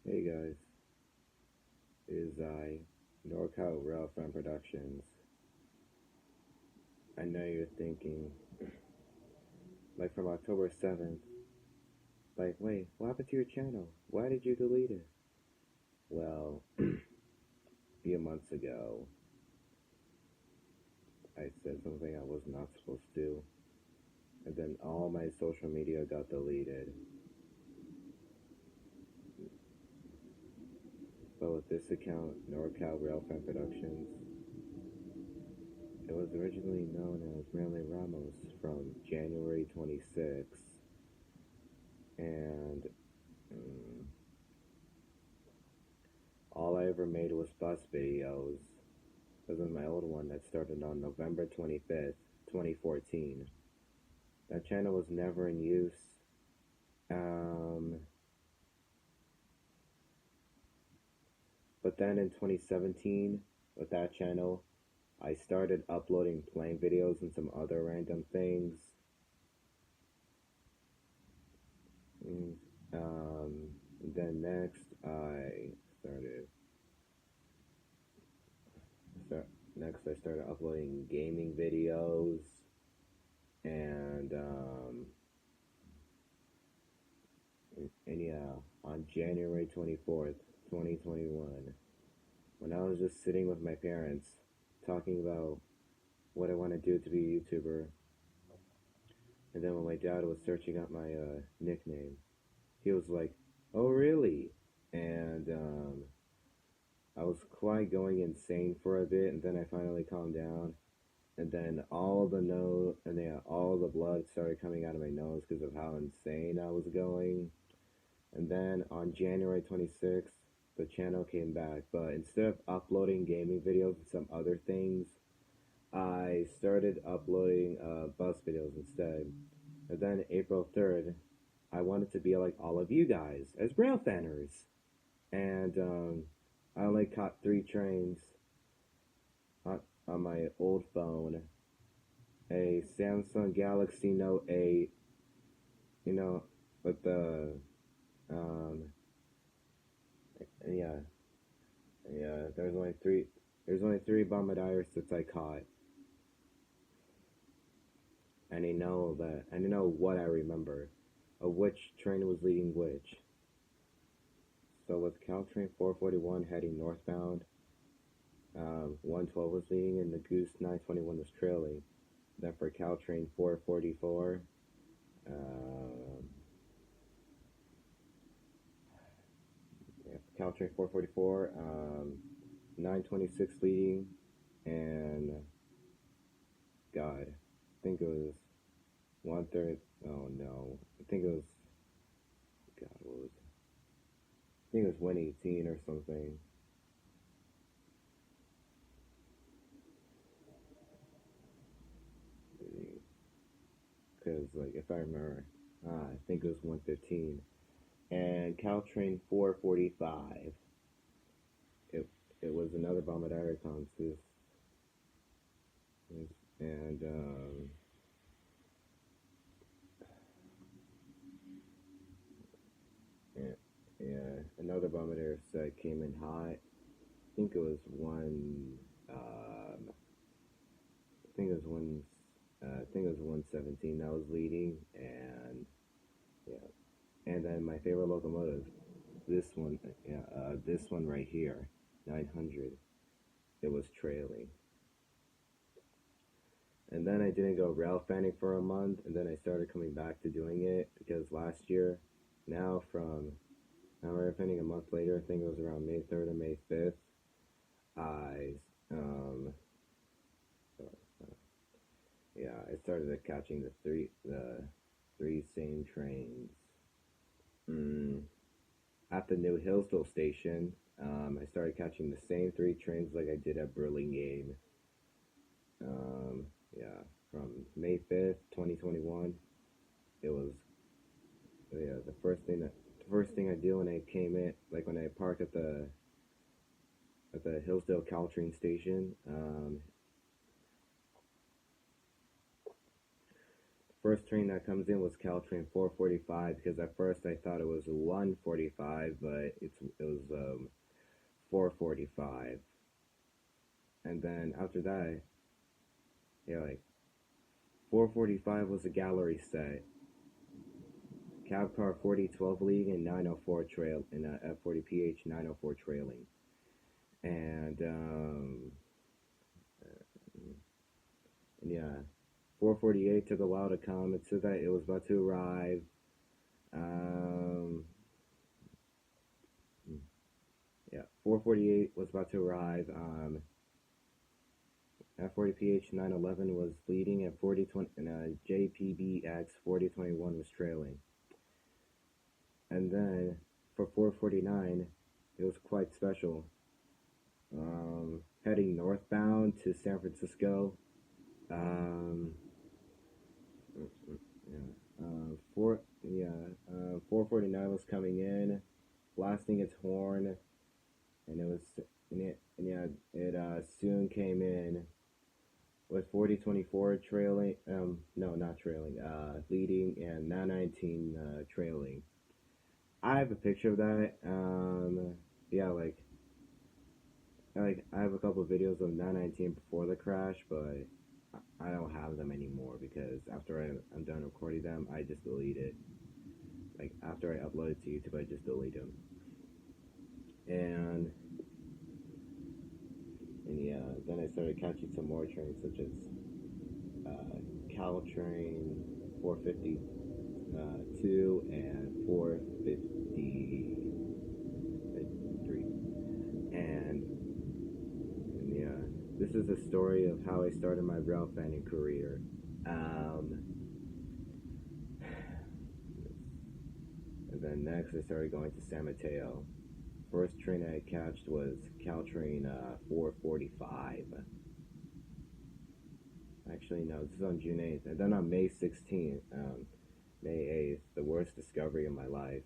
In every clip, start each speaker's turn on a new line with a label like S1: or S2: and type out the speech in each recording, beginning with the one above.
S1: Hey guys, it is I, NorCal Rail Fan Productions. I know you're thinking, like from October 7th, like, wait, what happened to your channel? Why did you delete it? Well, a few months ago, I said something I was not supposed to, and then all my social media got deleted. But with this account, NorCal Rail Fan Productions, it was originally known as Manly Ramos from January 26th, and mm, all I ever made was bus videos. This is my old one that started on November 25th, 2014. That channel was never in use. Um, but then in 2017, with that channel, I started uploading playing videos and some other random things. Mm, Um, then next, started start, I started uploading gaming videos, and yeah, on January 24th, 2021, when I was just sitting with my parents talking about what I want to do to be a YouTuber, and then when my dad was searching up my nickname, he was like, "Oh, really?" And I was quite going insane for a bit, and then I finally calmed down. And then all the blood started coming out of my nose because of how insane I was going. And then on January 26th, the channel came back, but instead of uploading gaming videos and some other things, I started uploading bus videos instead. And then April 3rd, I wanted to be like all of you guys as rail fanners. And I only caught 3 trains on, on my old phone, a Samsung Galaxy Note 8, you know, with the, um, yeah, yeah, there's only three bombardiers that I caught. And I know what I remember of which train was leading which. So with Caltrain 441 heading northbound, 112 was leading and the Goose 921 was trailing. Then for Caltrain 444, yeah, Caltrain 444, 926 leading, and God, I think it was 130. Oh no, I think it was God. What was it? I think it was 118 or something. Because like if I remember, I think it was 115. And Caltrain 445. It it was another Bombardier consist, and yeah, yeah, another Bombardier set came in hot. I think it was one. I think it was one. I think it was 117 that was leading, and yeah, and then my favorite locomotive, this one, yeah, this one right here, 900. It was trailing. And then I didn't go rail fanning for a month, and then I started coming back to doing it because last year, now from now rail fanning a month later, I think it was around May 3rd or May 5th, I um yeah, I started catching the three same trains. Mm, at the new Hillsdale station, I started catching the same 3 trains like I did at Burlingame. Yeah, from May 5th, 2021. It was yeah, the first thing I do when I came in, like when I parked at the Hillsdale Caltrain station. first train that comes in was Caltrain 445 because at first I thought it was 145, but it was 445. And then after that, yeah, like 445 was a gallery set. Cab car 4012 leading and 904 trail in a F40PH 904 trailing. And yeah, 448 took a while to come. It said that it was about to arrive. Um, yeah, 448 was about to arrive. F40PH 911 was leading at 4020, and JPBX 4021 was trailing. And then for 449, it was quite special. Heading northbound to San Francisco. Yeah, 449 was coming in, blasting its horn, and it soon came in with 4024 trailing, no, not trailing, leading, and 919 trailing. I have a picture of that. Yeah, like I have a couple of videos of 919 before the crash, but I don't have them anymore because after I'm done recording them, I just delete it. Like after I upload it to YouTube, I just delete them. And yeah, then I started catching some more trains such as Caltrain 452 and 453. And yeah, this is a story of how I started my rail fanning career. And then next I started going to San Mateo. First train I catched was Caltrain 445. Actually, no, this is on June 8th. And then on May 16th, May 8th, the worst discovery of my life.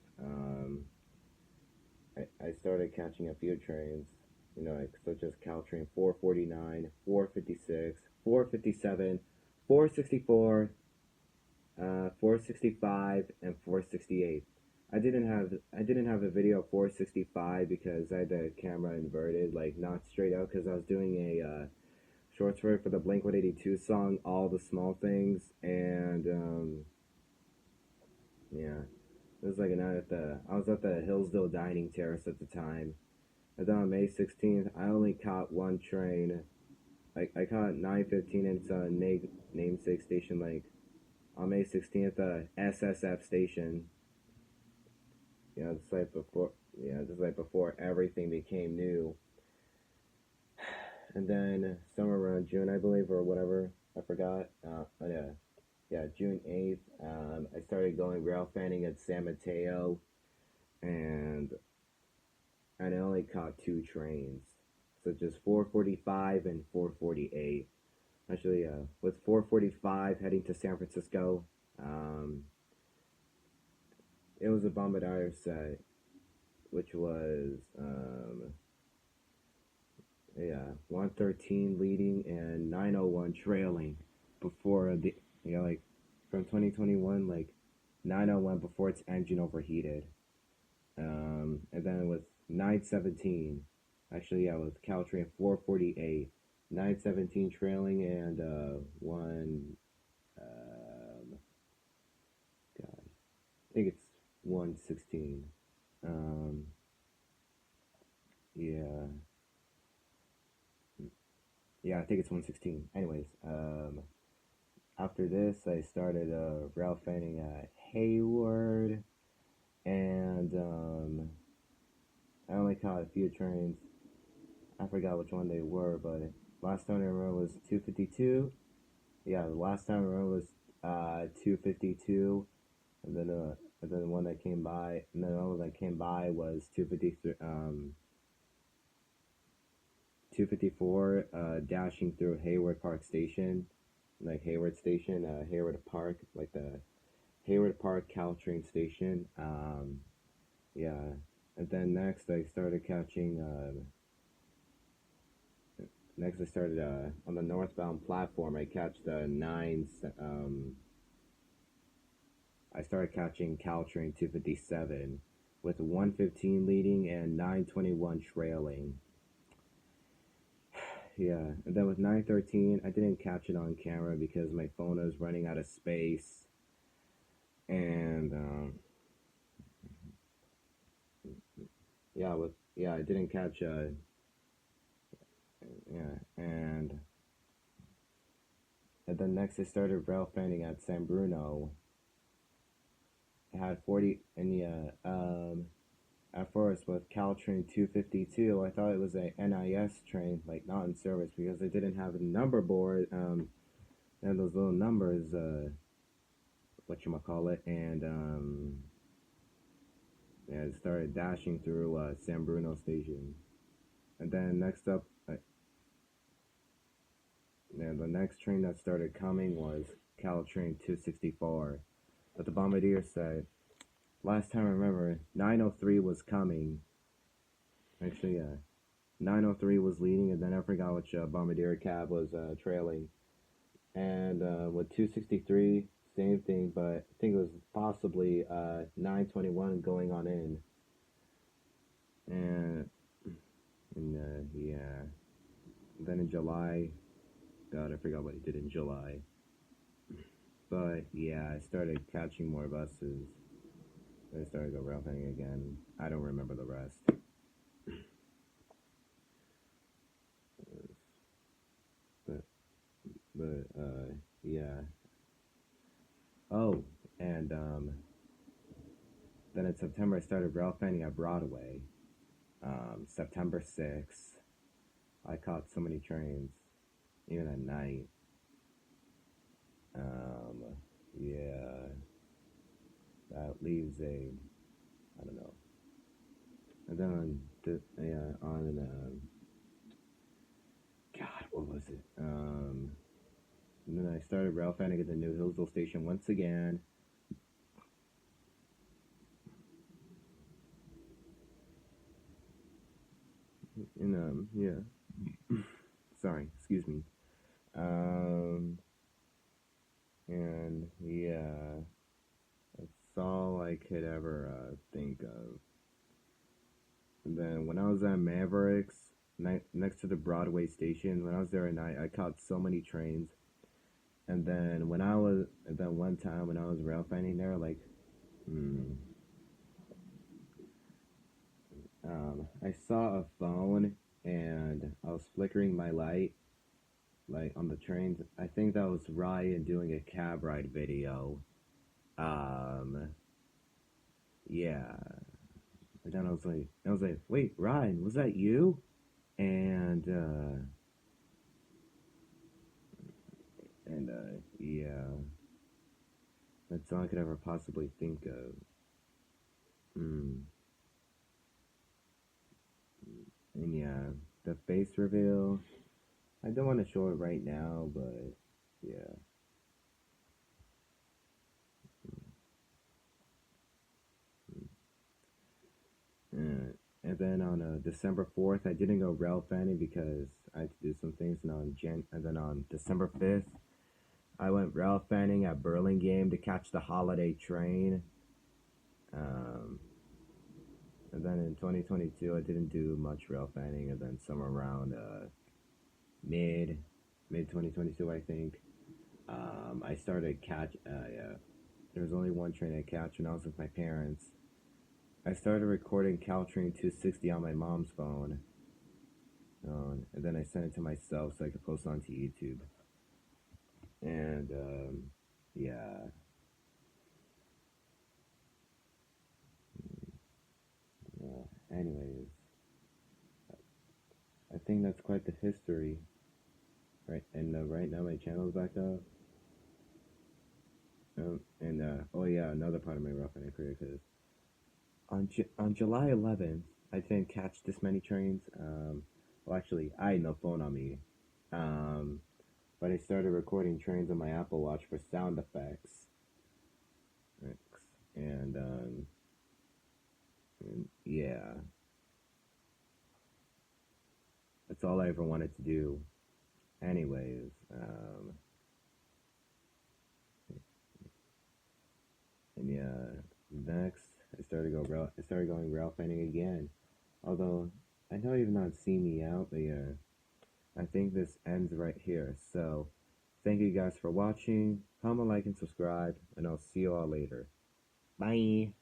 S1: I started catching a few trains, like such as Caltrain 449, 456, 457, 464, 465, and 468. I didn't have a video of 465 because I had the camera inverted, like not straight out, because I was doing a short story for the Blink-182 song, All the Small Things, and yeah, it was like I was at the Hillsdale Dining Terrace at the time. And then on May 16th, I only caught one train. I caught 9:15 and it's a namesake station, like on May 16th, SSF station. Just like before everything became new. And then somewhere around June, I believe, or whatever, I forgot. June 8th, I started going rail fanning at San Mateo, and I only caught two trains, such as 445 and 448. Actually, with 445 heading to San Francisco, it was a Bombardiro set, which was 113 leading and 901 trailing before like from 2021, like 901 before its engine overheated. And then with 917, with Caltrain 448, 917 trailing and I think it's 116. Yeah. Yeah, I think it's 116. Anyways, after this, I started rail fanning at Hayward, and I only caught a few trains. I forgot which one they were, but last time I remember was 252. Yeah, the last time I remember was 252, and then the one that came by, and then the one that came by was 253. 254, dashing through Hayward Park Station, like Hayward Station, Hayward Park, like the Hayward Park Caltrain Station. Yeah, and then next I started catching. Next I started on the northbound platform. I catch the 9. I started catching Caltrain 257 with 115 leading and 921 trailing. Yeah, and then with 913, I didn't catch it on camera because my phone was running out of space, and I didn't catch yeah, and then next I started rail fanning at San Bruno. I had 40, and yeah, at first with Caltrain 252, I thought it was a NIS train, like not in service because it didn't have a number board, and those little numbers, whatchamacallit, and yeah, it started dashing through San Bruno station. And then next up, yeah, the next train that started coming was Caltrain 264. But the Bombardier said, last time I remember, 903 was coming. Actually, 903 was leading, and then I forgot which Bombardier cab was trailing. And with 263, same thing, but I think it was possibly 921 going on in. And yeah. Then in July, God, I forgot what he did in July. But yeah, I started catching more buses. I started go rail fanning again. I don't remember the rest. But yeah. Oh, and then in September I started rail fanning at Broadway. September 6th, I caught so many trains, even at night. Yeah, that leaves I don't know. And then God, what was it? And then I started rail fanning at the New Hillsville station once again. And yeah. Sorry, excuse me. And yeah, that's all I could ever think of. And then when I was at Mavericks, next to the Broadway station, when I was there at night, I caught so many trains. And then one time when I was rail fanning there, like, hmm, I saw a phone and I was flickering my light, like on the trains. I think that was Ryan doing a cab ride video. Um, yeah. And then I was like, wait, Ryan, was that you? And yeah, that's all I could ever possibly think of. Mm. And yeah, the face reveal. I don't want to show it right now, but yeah. And then on December 4th, I didn't go rail fanning because I had to do some things. And then on December 5th, I went rail fanning at Burlingame to catch the holiday train. Um, and then in 2022, I didn't do much rail fanning. And then somewhere around mid 2022, I think, I started catch. Yeah, there was only one train I catch when I was with my parents. I started recording Caltrain 260 on my mom's phone, and then I sent it to myself so I could post it onto YouTube. And yeah, anyways, I think that's quite the history, right? And right now my channel's back up. And oh yeah, another part of my rough and career because on July 11th, I didn't catch this many trains. Well, actually, I had no phone on me. Um, but I started recording trains on my Apple Watch for sound effects. And, and yeah, that's all I ever wanted to do. Anyways, And yeah, next I started going rail fanning again. Although I know you've not seen me out, but yeah, I think this ends right here. So thank you guys for watching. Comment, like, and subscribe, and I'll see you all later. Bye.